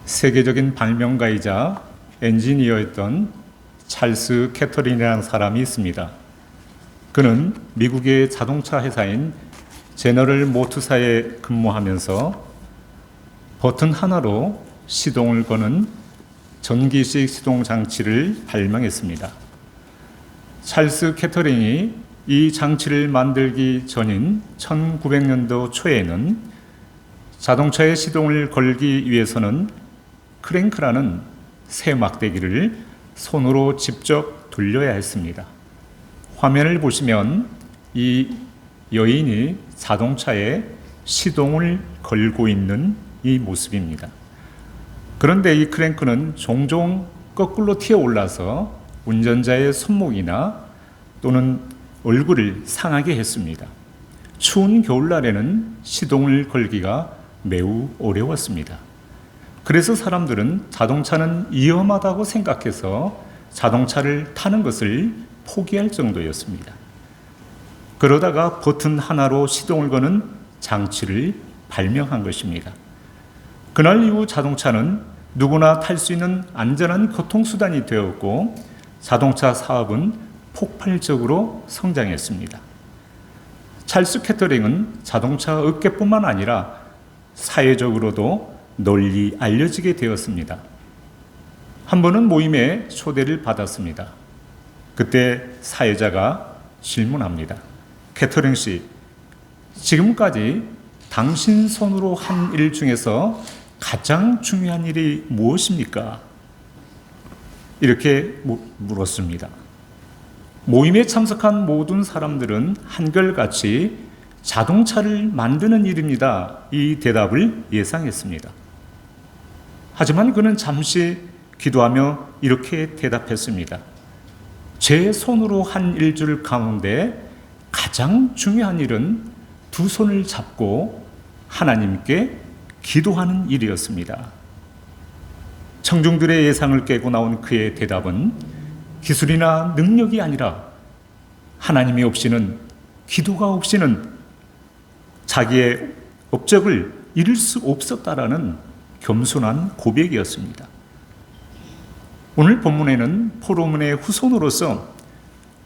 세계적인 발명가이자 엔지니어였던 찰스 캐터린이라는 사람이 있습니다. 그는 미국의 자동차 회사인 제너럴 모터사에 근무하면서 버튼 하나로 시동을 거는 전기식 시동 장치를 발명했습니다. 찰스 캐터린이 이 장치를 만들기 전인 1900년도 초에는 자동차의 시동을 걸기 위해서는 크랭크라는 새 막대기를 손으로 직접 돌려야 했습니다. 화면을 보시면 이 여인이 자동차에 시동을 걸고 있는 이 모습입니다. 그런데 이 크랭크는 종종 거꾸로 튀어 올라서 운전자의 손목이나 또는 얼굴을 상하게 했습니다. 추운 겨울날에는 시동을 걸기가 매우 어려웠습니다. 그래서 사람들은 자동차는 위험하다고 생각해서 자동차를 타는 것을 포기할 정도였습니다. 그러다가 버튼 하나로 시동을 거는 장치를 발명한 것입니다. 그날 이후 자동차는 누구나 탈 수 있는 안전한 교통수단이 되었고 자동차 사업은 폭발적으로 성장했습니다. 찰스 캐터링은 자동차 업계뿐만 아니라 사회적으로도 널리 알려지게 되었습니다. 한 번은 모임에 초대를 받았습니다. 그때 사회자가 질문합니다. 캐터링 씨, 지금까지 당신 손으로 한 일 중에서 가장 중요한 일이 무엇입니까? 이렇게 물었습니다. 모임에 참석한 모든 사람들은 한결같이 자동차를 만드는 일입니다. 이 대답을 예상했습니다. 하지만 그는 잠시 기도하며 이렇게 대답했습니다. 제 손으로 한 일줄 가운데 가장 중요한 일은 두 손을 잡고 하나님께 기도하는 일이었습니다. 청중들의 예상을 깨고 나온 그의 대답은 기술이나 능력이 아니라 하나님이 없이는, 기도가 없이는 자기의 업적을 이룰 수 없었다라는 겸손한 고백이었습니다. 오늘 본문에는 포로문의 후손으로서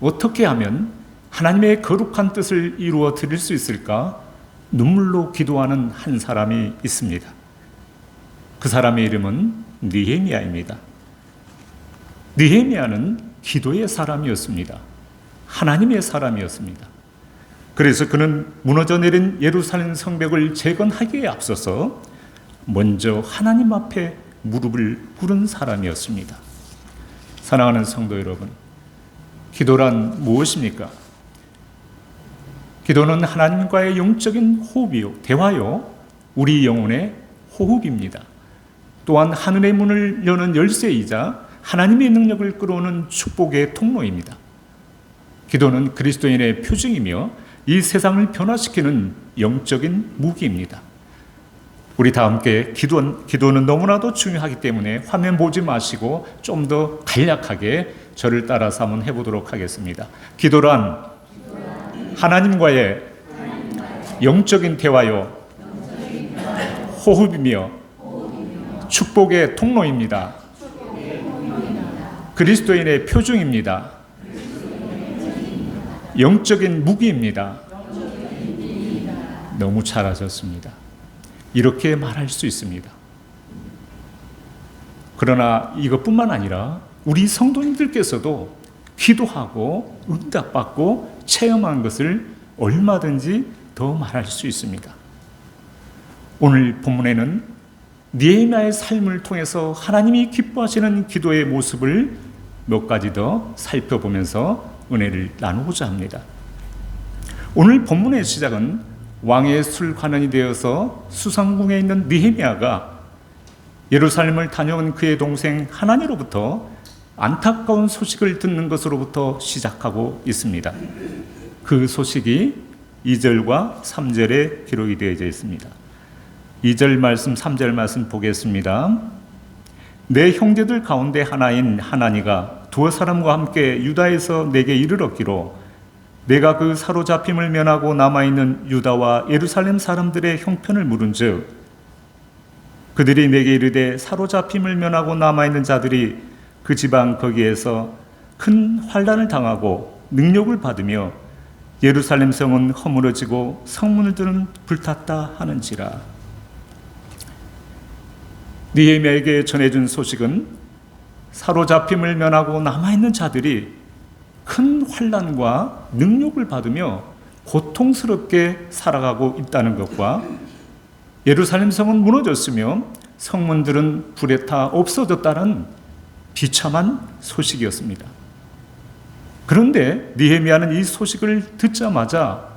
어떻게 하면 하나님의 거룩한 뜻을 이루어 드릴 수 있을까 눈물로 기도하는 한 사람이 있습니다. 그 사람의 이름은 느헤미야입니다. 느헤미야는 기도의 사람이었습니다. 하나님의 사람이었습니다. 그래서 그는 무너져 내린 예루살렘 성벽을 재건하기에 앞서서 먼저 하나님 앞에 무릎을 꿇은 사람이었습니다. 사랑하는 성도 여러분, 기도란 무엇입니까? 기도는 하나님과의 영적인 호흡이요, 대화요, 우리 영혼의 호흡입니다. 또한 하늘의 문을 여는 열쇠이자 하나님의 능력을 끌어오는 축복의 통로입니다. 기도는 그리스도인의 표징이며 이 세상을 변화시키는 영적인 무기입니다. 우리 다 함께 기도는 너무나도 중요하기 때문에 화면 보지 마시고 좀 더 간략하게 저를 따라서 한번 해보도록 하겠습니다. 기도란 하나님과의 영적인 대화요, 호흡이며 축복의 통로입니다. 그리스도인의 표징입니다. 영적인 무기입니다. 너무 잘하셨습니다. 이렇게 말할 수 있습니다. 그러나 이것뿐만 아니라 우리 성도님들께서도 기도하고 응답받고 체험한 것을 얼마든지 더 말할 수 있습니다. 오늘 본문에는 느헤미야의 삶을 통해서 하나님이 기뻐하시는 기도의 모습을 몇 가지 더 살펴보면서 은혜를 나누고자 합니다. 오늘 본문의 시작은 왕의 술관원이 되어서 수상궁에 있는 느헤미야가 예루살렘을 다녀온 그의 동생 하나니로부터 안타까운 소식을 듣는 것으로부터 시작하고 있습니다. 그 소식이 2절과 3절에 기록이 되어져 있습니다. 2절 말씀, 3절 말씀 보겠습니다. 내 형제들 가운데 하나인 하나니가 두어 사람과 함께 유다에서 내게 이르렀기로 내가 그 사로잡힘을 면하고 남아있는 유다와 예루살렘 사람들의 형편을 물은즉 그들이 내게 이르되 사로잡힘을 면하고 남아있는 자들이 그 지방 거기에서 큰 환난을 당하고 능욕을 받으며 예루살렘 성은 허물어지고 성문들은 불탔다 하는지라. 느헤미야에게 전해준 소식은 사로잡힘을 면하고 남아있는 자들이 큰 환난과 능욕을 받으며 고통스럽게 살아가고 있다는 것과 예루살렘 성은 무너졌으며 성문들은 불에 타 없어졌다는 비참한 소식이었습니다. 그런데 느헤미야는 이 소식을 듣자마자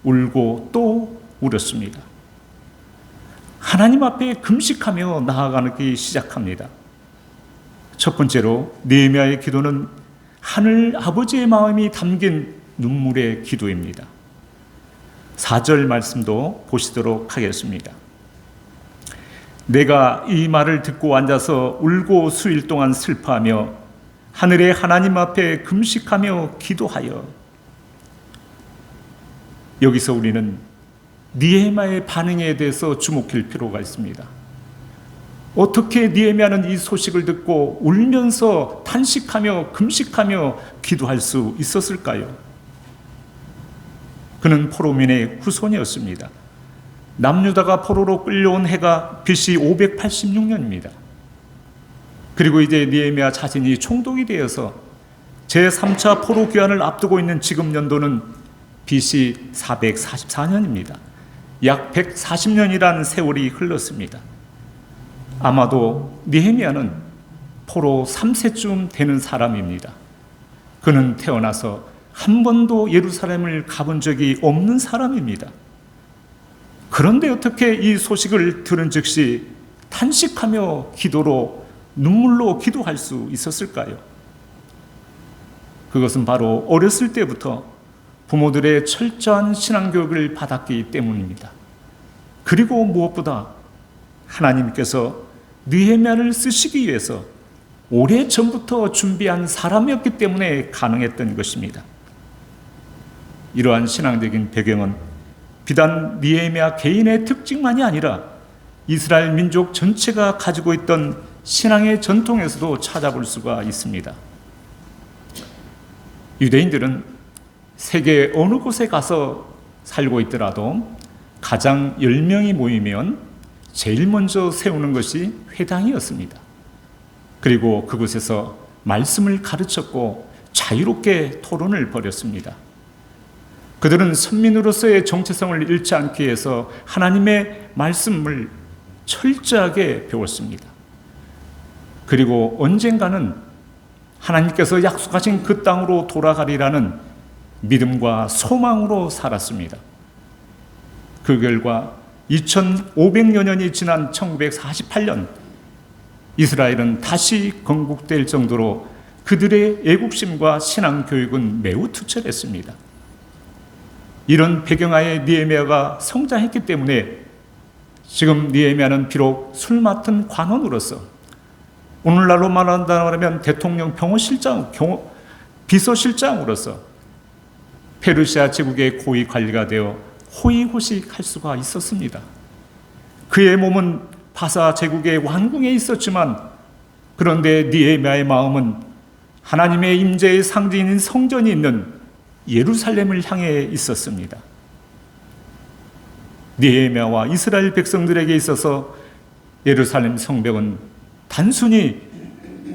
울고 또 울었습니다. 하나님 앞에 금식하며 나아가기 시작합니다. 첫 번째로 느헤미야의 기도는 하늘 아버지의 마음이 담긴 눈물의 기도입니다. 4절 말씀도 보시도록 하겠습니다. 내가 이 말을 듣고 앉아서 울고 수일 동안 슬퍼하며 하늘의 하나님 앞에 금식하며 기도하여. 여기서 우리는 느헤미야의 반응에 대해서 주목할 필요가 있습니다. 어떻게 느헤미야는 이 소식을 듣고 울면서 탄식하며 금식하며 기도할 수 있었을까요? 그는 포로민의 후손이었습니다. 남유다가 포로로 끌려온 해가 BC 586년입니다. 그리고 이제 느헤미야 자신이 총독이 되어서 제3차 포로 귀환을 앞두고 있는 지금 연도는 BC 444년입니다. 약 140년이라는 세월이 흘렀습니다. 아마도 느헤미야는 포로 3세쯤 되는 사람입니다. 그는 태어나서 한 번도 예루살렘을 가본 적이 없는 사람입니다. 그런데 어떻게 이 소식을 들은 즉시 탄식하며 기도로 눈물로 기도할 수 있었을까요? 그것은 바로 어렸을 때부터 부모들의 철저한 신앙교육을 받았기 때문입니다. 그리고 무엇보다 하나님께서 느헤미야를 쓰시기 위해서 오래전부터 준비한 사람이었기 때문에 가능했던 것입니다. 이러한 신앙적인 배경은 비단 느헤미야 개인의 특징만이 아니라 이스라엘 민족 전체가 가지고 있던 신앙의 전통에서도 찾아볼 수가 있습니다. 유대인들은 세계 어느 곳에 가서 살고 있더라도 가장 10명이 모이면 제일 먼저 세우는 것이 회당이었습니다. 그리고 그곳에서 말씀을 가르쳤고 자유롭게 토론을 벌였습니다. 그들은 선민으로서의 정체성을 잃지 않기 위해서 하나님의 말씀을 철저하게 배웠습니다. 그리고 언젠가는 하나님께서 약속하신 그 땅으로 돌아가리라는 믿음과 소망으로 살았습니다. 그 결과 2500여 년이 지난 1948년 이스라엘은 다시 건국될 정도로 그들의 애국심과 신앙교육은 매우 투철했습니다. 이런 배경하에 느헤미야가 성장했기 때문에 지금 느헤미야는 비록 술 맡은 관원으로서, 오늘날로 말한다면 대통령 비서실장으로서 페르시아 제국의 고위 관리가 되어 호의호식할 수가 있었습니다. 그의 몸은 바사 제국의 왕궁에 있었지만, 그런데 느헤미야의 마음은 하나님의 임재의 상징인 성전이 있는 예루살렘을 향해 있었습니다. 느헤미야와 이스라엘 백성들에게 있어서 예루살렘 성벽은 단순히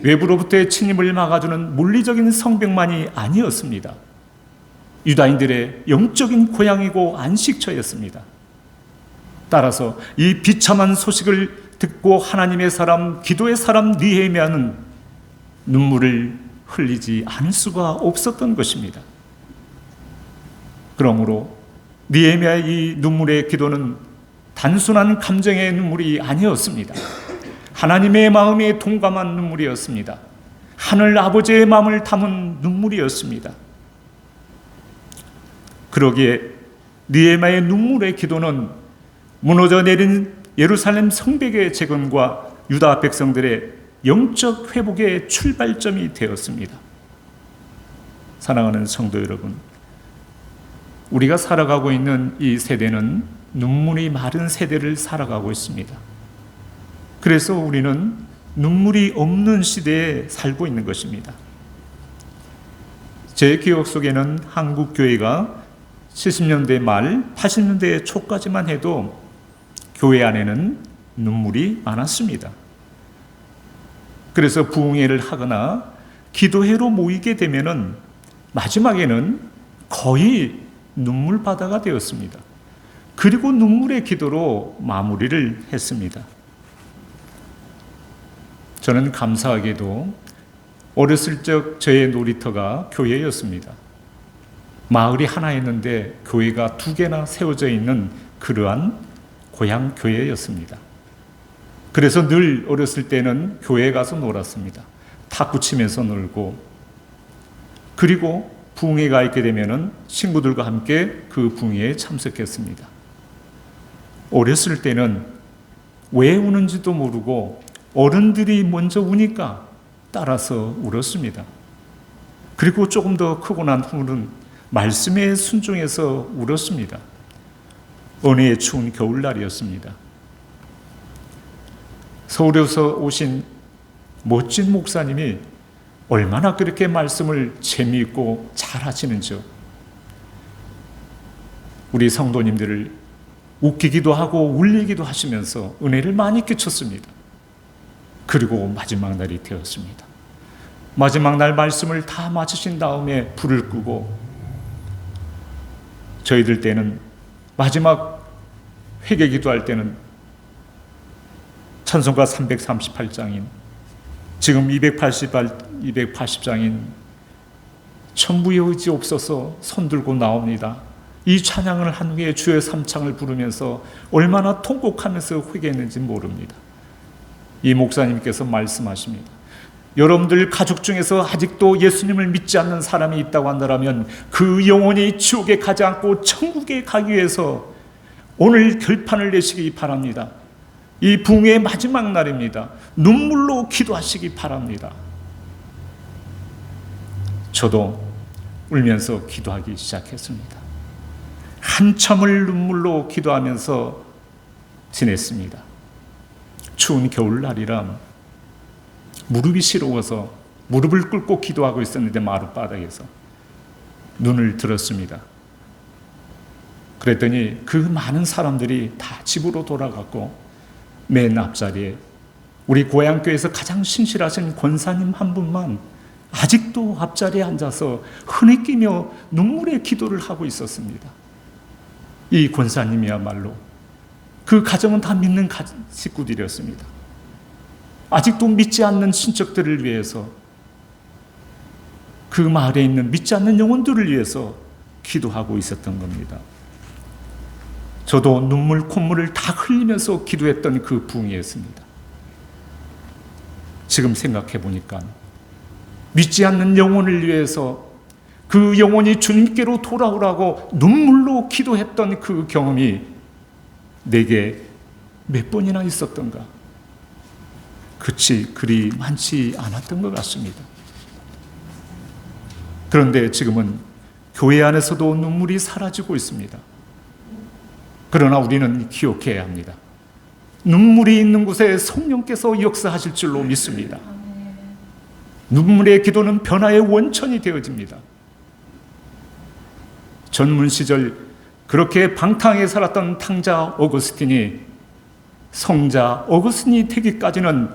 외부로부터의 침입을 막아주는 물리적인 성벽만이 아니었습니다. 유다인들의 영적인 고향이고 안식처였습니다. 따라서 이 비참한 소식을 듣고 하나님의 사람, 기도의 사람 느헤미야는 눈물을 흘리지 않을 수가 없었던 것입니다. 그러므로 느헤미야의 이 눈물의 기도는 단순한 감정의 눈물이 아니었습니다. 하나님의 마음에 동감한 눈물이었습니다. 하늘 아버지의 마음을 담은 눈물이었습니다. 그러기에 느헤미야의 눈물의 기도는 무너져 내린 예루살렘 성벽의 재건과 유다 백성들의 영적 회복의 출발점이 되었습니다. 사랑하는 성도 여러분, 우리가 살아가고 있는 이 세대는 눈물이 마른 세대를 살아가고 있습니다. 그래서 우리는 눈물이 없는 시대에 살고 있는 것입니다. 제 기억 속에는 한국 교회가 70년대 말 80년대 초까지만 해도 교회 안에는 눈물이 많았습니다. 그래서 부흥회를 하거나 기도회로 모이게 되면은 마지막에는 거의 눈물 바다가 되었습니다. 그리고 눈물의 기도로 마무리를 했습니다. 저는 감사하게도 어렸을 적 저의 놀이터가 교회였습니다. 마을이 하나였는데 교회가 2개나 세워져 있는 그러한 고향 교회였습니다. 그래서 늘 어렸을 때는 교회에 가서 놀았습니다. 탁구 치면서 놀고, 그리고 부흥회가 있게 되면은 친구들과 함께 그 부흥회에 참석했습니다. 어렸을 때는 왜 우는지도 모르고 어른들이 먼저 우니까 따라서 울었습니다. 그리고 조금 더 크고 난 후는 말씀에 순종해서 울었습니다. 은혜의 추운 겨울날이었습니다. 서울에서 오신 멋진 목사님이 얼마나 그렇게 말씀을 재미있고 잘하시는지요. 우리 성도님들을 웃기기도 하고 울리기도 하시면서 은혜를 많이 끼쳤습니다. 그리고 마지막 날이 되었습니다. 마지막 날 말씀을 다 마치신 다음에 불을 끄고, 저희들 때는 마지막 회개 기도할 때는 찬송가 338장인, 지금 280장인 천부의 의지 없어서 손들고 나옵니다. 이 찬양을 한 후에 주의 삼창을 부르면서 얼마나 통곡하면서 회개했는지 모릅니다. 이 목사님께서 말씀하십니다. 여러분들 가족 중에서 아직도 예수님을 믿지 않는 사람이 있다고 한다면 그 영혼이 지옥에 가지 않고 천국에 가기 위해서 오늘 결판을 내시기 바랍니다. 이 부흥의 마지막 날입니다. 눈물로 기도하시기 바랍니다. 저도 울면서 기도하기 시작했습니다. 한참을 눈물로 기도하면서 지냈습니다. 추운 겨울날이라 무릎이 시려워서 무릎을 꿇고 기도하고 있었는데 마룻바닥에서 눈을 들었습니다. 그랬더니 그 많은 사람들이 다 집으로 돌아갔고 맨 앞자리에 우리 고향교회에서 가장 신실하신 권사님 한 분만 아직도 앞자리에 앉아서 흐느끼며 눈물의 기도를 하고 있었습니다. 이 권사님이야말로 그 가정은 다 믿는 식구들이었습니다. 아직도 믿지 않는 친척들을 위해서, 그 마을에 있는 믿지 않는 영혼들을 위해서 기도하고 있었던 겁니다. 저도 눈물 콧물을 다 흘리면서 기도했던 그 부흥이었습니다. 지금 생각해 보니까 믿지 않는 영혼을 위해서 그 영혼이 주님께로 돌아오라고 눈물로 기도했던 그 경험이 내게 몇 번이나 있었던가. 그리 많지 않았던 것 같습니다. 그런데 지금은 교회 안에서도 눈물이 사라지고 있습니다. 그러나 우리는 기억해야 합니다. 눈물이 있는 곳에 성령께서 역사하실 줄로 믿습니다. 눈물의 기도는 변화의 원천이 되어집니다. 전문 시절 그렇게 방탕하게 살았던 탕자 어거스틴이 성자 어거스틴이 되기까지는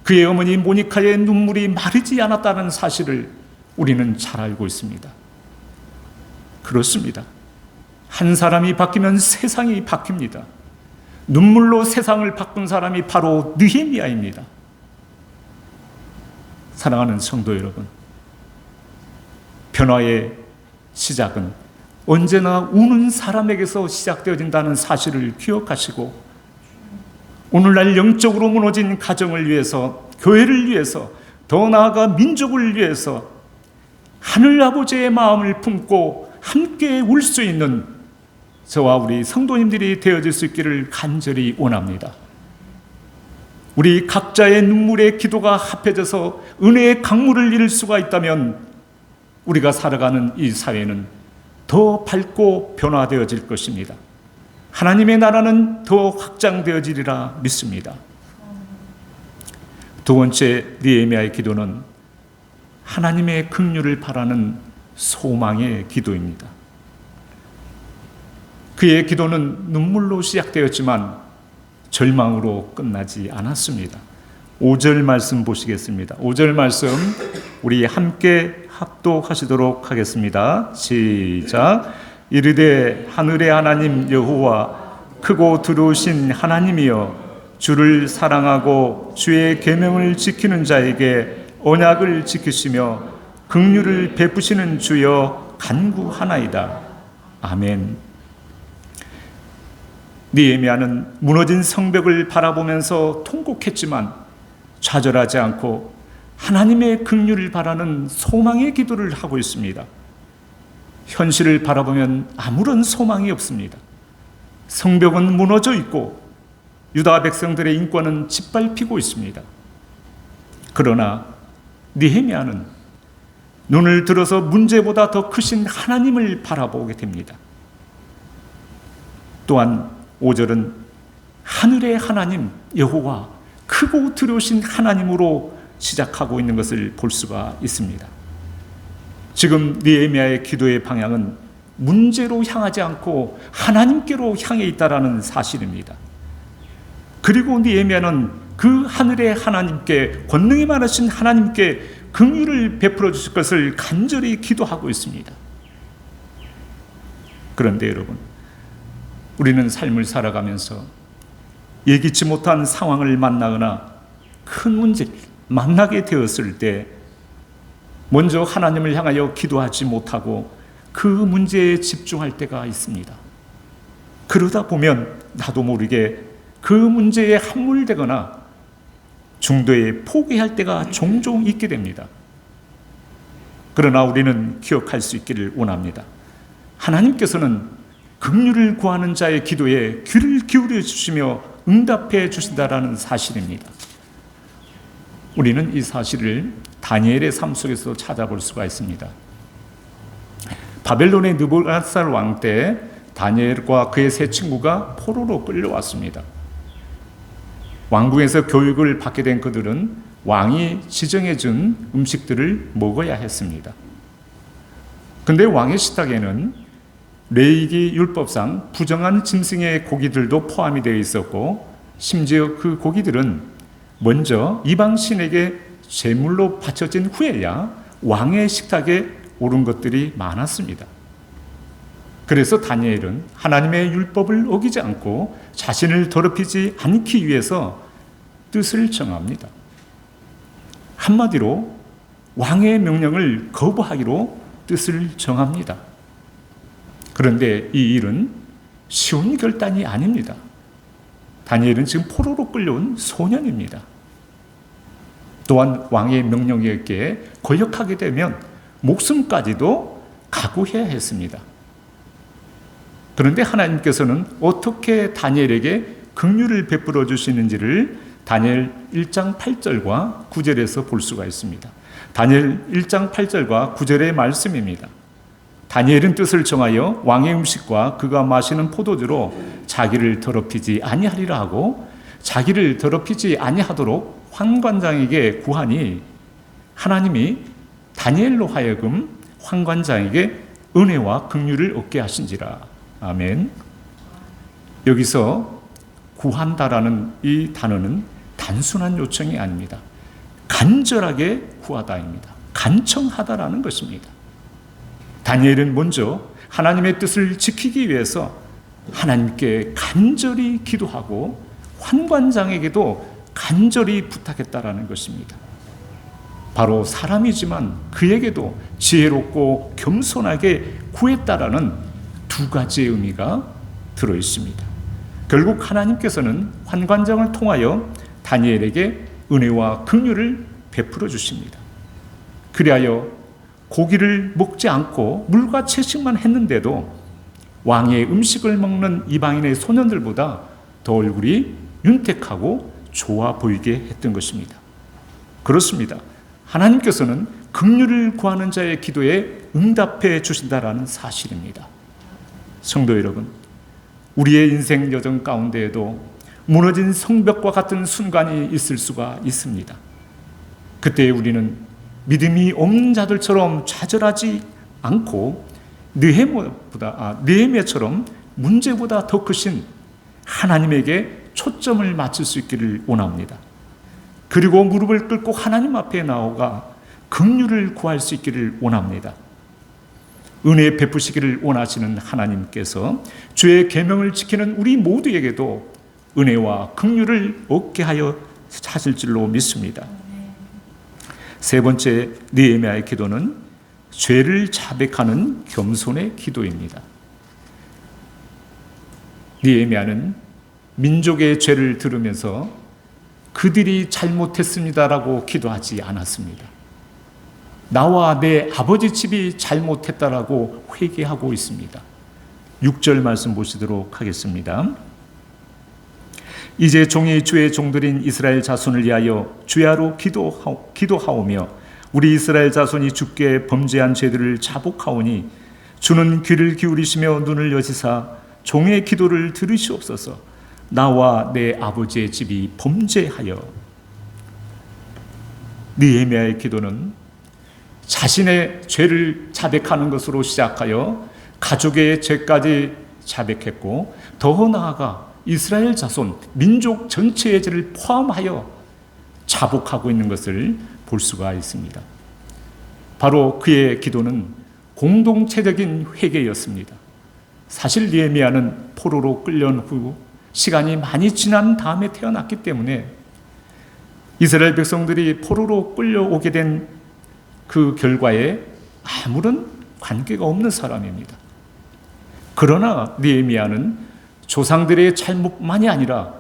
그의 어머니 모니카의 눈물이 마르지 않았다는 사실을 우리는 잘 알고 있습니다. 그렇습니다. 한 사람이 바뀌면 세상이 바뀝니다. 눈물로 세상을 바꾼 사람이 바로 느헤미야입니다. 사랑하는 성도 여러분, 변화의 시작은 언제나 우는 사람에게서 시작되어진다는 사실을 기억하시고, 오늘날 영적으로 무너진 가정을 위해서, 교회를 위해서, 더 나아가 민족을 위해서 하늘아버지의 마음을 품고 함께 울 수 있는 저와 우리 성도님들이 되어질 수 있기를 간절히 원합니다. 우리 각자의 눈물의 기도가 합해져서 은혜의 강물을 이룰 수가 있다면 우리가 살아가는 이 사회는 더 밝고 변화되어질 것입니다. 하나님의 나라는 더 확장되어지리라 믿습니다. 두 번째 느헤미야의 기도는 하나님의 긍휼을 바라는 소망의 기도입니다. 그의 기도는 눈물로 시작되었지만 절망으로 끝나지 않았습니다. 5절 말씀 보시겠습니다. 5절 말씀 우리 함께 합독하시도록 하겠습니다. 시작. 이르되 하늘의 하나님 여호와 크고 두루우신 하나님이여, 주를 사랑하고 주의 계명을 지키는 자에게 언약을 지키시며 긍휼을 베푸시는 주여 간구하나이다. 아멘. 느헤미야는 무너진 성벽을 바라보면서 통곡했지만 좌절하지 않고 하나님의 긍휼을 바라는 소망의 기도를 하고 있습니다. 현실을 바라보면 아무런 소망이 없습니다. 성벽은 무너져 있고 유다 백성들의 인권은 짓밟히고 있습니다. 그러나 느헤미야는 눈을 들어서 문제보다 더 크신 하나님을 바라보게 됩니다. 또한 5절은 하늘의 하나님 여호와, 크고 두려우신 하나님으로 시작하고 있는 것을 볼 수가 있습니다. 지금 느헤미야의 기도의 방향은 문제로 향하지 않고 하나님께로 향해 있다라는 사실입니다. 그리고 느헤미야는 그 하늘의 하나님께, 권능이 많으신 하나님께 긍휼을 베풀어 주실 것을 간절히 기도하고 있습니다. 그런데 여러분, 우리는 삶을 살아가면서 예기치 못한 상황을 만나거나 큰 문제를 만나게 되었을 때 먼저 하나님을 향하여 기도하지 못하고 그 문제에 집중할 때가 있습니다. 그러다 보면 나도 모르게 그 문제에 함몰되거나 중도에 포기할 때가 종종 있게 됩니다. 그러나 우리는 기억할 수 있기를 원합니다. 하나님께서는 긍휼을 구하는 자의 기도에 귀를 기울여 주시며 응답해 주신다라는 사실입니다. 우리는 이 사실을 다니엘의 삶 속에서 찾아볼 수가 있습니다. 바벨론의 느부갓네살 왕 때 다니엘과 그의 세 친구가 포로로 끌려왔습니다. 왕궁에서 교육을 받게 된 그들은 왕이 지정해 준 음식들을 먹어야 했습니다. 근데 왕의 식탁에는 레위기 율법상 부정한 짐승의 고기들도 포함이 되어 있었고, 심지어 그 고기들은 먼저 이방 신에게 제물로 바쳐진 후에야 왕의 식탁에 오른 것들이 많았습니다. 그래서 다니엘은 하나님의 율법을 어기지 않고 자신을 더럽히지 않기 위해서 뜻을 정합니다. 한마디로 왕의 명령을 거부하기로 뜻을 정합니다. 그런데 이 일은 쉬운 결단이 아닙니다. 다니엘은 지금 포로로 끌려온 소년입니다. 또한 왕의 명령에 거역하게 되면 목숨까지도 각오해야 했습니다. 그런데 하나님께서는 어떻게 다니엘에게 긍휼을 베풀어 주시는지를 다니엘 1장 8절과 9절에서 볼 수가 있습니다. 다니엘 1장 8절과 9절의 말씀입니다. 다니엘은 뜻을 정하여 왕의 음식과 그가 마시는 포도주로 자기를 더럽히지 아니하리라 하고, 자기를 더럽히지 아니하도록 환관장에게 구하니 하나님이 다니엘로 하여금 환관장에게 은혜와 긍휼을 얻게 하신지라. 아멘. 여기서 구한다라는 이 단어는 단순한 요청이 아닙니다. 간절하게 구하다입니다. 간청하다라는 것입니다. 다니엘은 먼저 하나님의 뜻을 지키기 위해서 하나님께 간절히 기도하고 환관장에게도 간절히 부탁했다라는 것입니다. 바로 사람이지만 그에게도 지혜롭고 겸손하게 구했다라는 두 가지의 의미가 들어 있습니다. 결국 하나님께서는 환관장을 통하여 다니엘에게 은혜와 긍휼을 베풀어 주십니다. 그리하여 고기를 먹지 않고 물과 채식만 했는데도 왕의 음식을 먹는 이방인의 소년들보다 더 얼굴이 윤택하고 좋아 보이게 했던 것입니다. 그렇습니다. 하나님께서는 긍휼을 구하는 자의 기도에 응답해 주신다라는 사실입니다. 성도 여러분, 우리의 인생 여정 가운데에도 무너진 성벽과 같은 순간이 있을 수가 있습니다. 그때 우리는 믿음이 없는 자들처럼 좌절하지 않고 느헤미야처럼 문제보다 더 크신 하나님에게 초점을 맞출 수 있기를 원합니다. 그리고 무릎을 꿇고 하나님 앞에 나아가 긍휼을 구할 수 있기를 원합니다. 은혜 베푸시기를 원하시는 하나님께서 주의 계명을 지키는 우리 모두에게도 은혜와 긍휼을 얻게 하여 하실 줄로 믿습니다. 세 번째 느헤미야의 기도는 죄를 자백하는 겸손의 기도입니다. 느헤미야는 민족의 죄를 들으면서 그들이 잘못했습니다라고 기도하지 않았습니다. 나와 내 아버지 집이 잘못했다라고 회개하고 있습니다. 6절 말씀 보시도록 하겠습니다. 이제 종이 주의 종들인 이스라엘 자손을 위하여 주야로 기도하오며 우리 이스라엘 자손이 주께 범죄한 죄들을 자복하오니 주는 귀를 기울이시며 눈을 여시사 종의 기도를 들으시옵소서. 나와 내 아버지의 집이 범죄하여. 느헤미야의 기도는 자신의 죄를 자백하는 것으로 시작하여 가족의 죄까지 자백했고, 더 나아가 이스라엘 자손, 민족 전체의 죄를 포함하여 자복하고 있는 것을 볼 수가 있습니다. 바로 그의 기도는 공동체적인 회개였습니다. 사실 느헤미야는 포로로 끌려온 후 시간이 많이 지난 다음에 태어났기 때문에 이스라엘 백성들이 포로로 끌려오게 된 그 결과에 아무런 관계가 없는 사람입니다. 그러나 느헤미야는 조상들의 잘못만이 아니라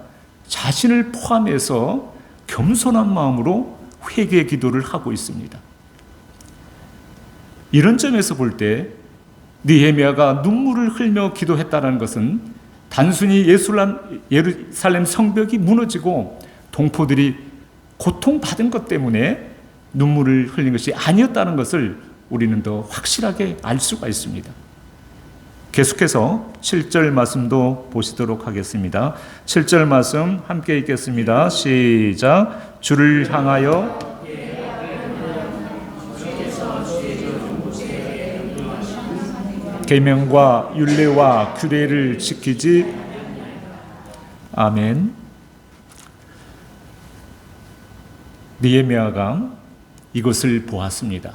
자신을 포함해서 겸손한 마음으로 회개 기도를 하고 있습니다. 이런 점에서 볼 때 느헤미야가 눈물을 흘며 기도했다는 것은 단순히 예루살렘 성벽이 무너지고 동포들이 고통받은 것 때문에 눈물을 흘린 것이 아니었다는 것을 우리는 더 확실하게 알 수가 있습니다. 계속해서 7절 말씀도 보시도록 하겠습니다. 7절 말씀 함께 읽겠습니다. 시작. 주를 향하여 계명과 율례와 규례를 지키지. 아멘. 느헤미야가 이것을 보았습니다.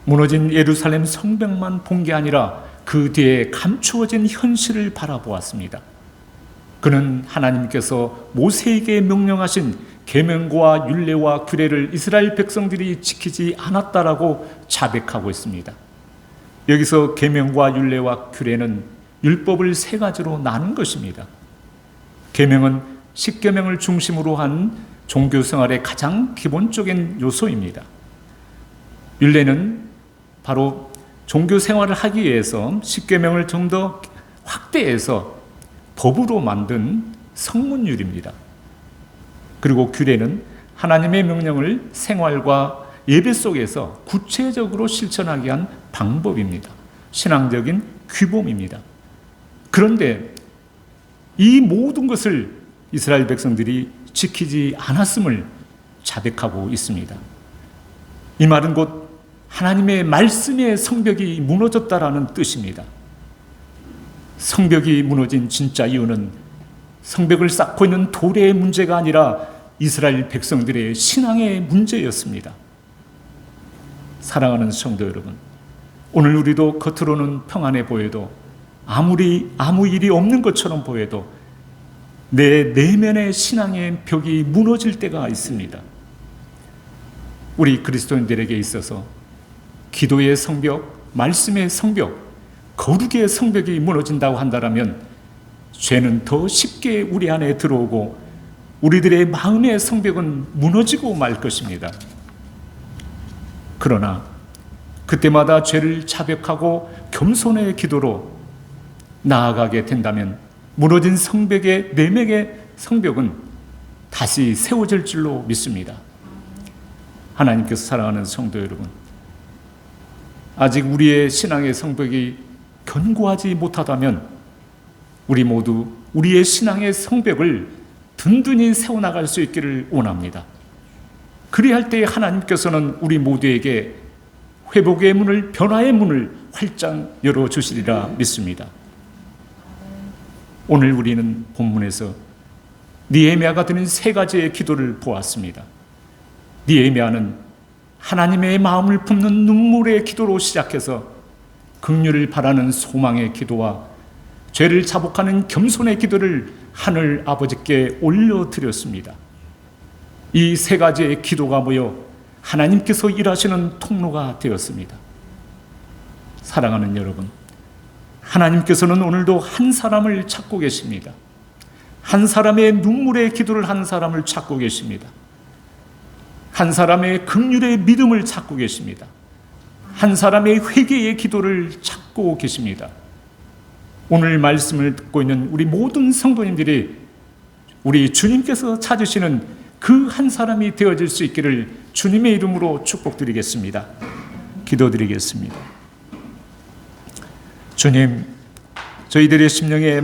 무너진 예루살렘 성벽만 본 게 아니라 그 뒤에 감추어진 현실을 바라보았습니다. 그는 하나님께서 모세에게 명령하신 계명과 율례와 규례를 이스라엘 백성들이 지키지 않았다라고 자백하고 있습니다. 여기서 계명과 율례와 규례는 율법을 세 가지로 나눈 것입니다. 계명은 십계명을 중심으로 한 종교 생활의 가장 기본적인 요소입니다. 율례는 바로 종교 생활을 하기 위해서 십계명을 좀 더 확대해서 법으로 만든 성문율입니다. 그리고 규례는 하나님의 명령을 생활과 예배 속에서 구체적으로 실천하게 한 방법입니다. 신앙적인 규범입니다. 그런데 이 모든 것을 이스라엘 백성들이 지키지 않았음을 자백하고 있습니다. 이 말은 곧 하나님의 말씀의 성벽이 무너졌다라는 뜻입니다. 성벽이 무너진 진짜 이유는 성벽을 쌓고 있는 돌의 문제가 아니라 이스라엘 백성들의 신앙의 문제였습니다. 사랑하는 성도 여러분, 오늘 우리도 겉으로는 평안해 보여도 아무 일이 없는 것처럼 보여도 내 내면의 신앙의 벽이 무너질 때가 있습니다. 우리 그리스도인들에게 있어서 기도의 성벽, 말씀의 성벽, 거룩의 성벽이 무너진다고 한다면 죄는 더 쉽게 우리 안에 들어오고 우리들의 마음의 성벽은 무너지고 말 것입니다. 그러나 그때마다 죄를 자백하고 겸손의 기도로 나아가게 된다면 무너진 성벽의 내면의 성벽은 다시 세워질 줄로 믿습니다. 하나님께서 사랑하는 성도 여러분, 아직 우리의 신앙의 성벽이 견고하지 못하다면 우리 모두 우리의 신앙의 성벽을 든든히 세워나갈 수 있기를 원합니다. 그리할 때 하나님께서는 우리 모두에게 회복의 문을, 변화의 문을 활짝 열어주시리라 믿습니다. 오늘 우리는 본문에서 느헤미야가 드린 세 가지의 기도를 보았습니다. 느헤미야는 하나님의 마음을 품는 눈물의 기도로 시작해서 긍휼을 바라는 소망의 기도와 죄를 자복하는 겸손의 기도를 하늘 아버지께 올려드렸습니다. 이 세 가지의 기도가 모여 하나님께서 일하시는 통로가 되었습니다. 사랑하는 여러분, 하나님께서는 오늘도 한 사람을 찾고 계십니다. 한 사람의 눈물의 기도를 한 사람을 찾고 계십니다. 한 사람의 긍휼의 믿음을 찾고 계십니다. 한 사람의 회개의 기도를 찾고 계십니다. 오늘 말씀을 듣고 있는 우리 모든 성도님들이 우리 주님께서 찾으시는 그 한 사람이 되어질 수 있기를 주님의 이름으로 축복드리겠습니다. 기도드리겠습니다. 주님, 저희들의 심령에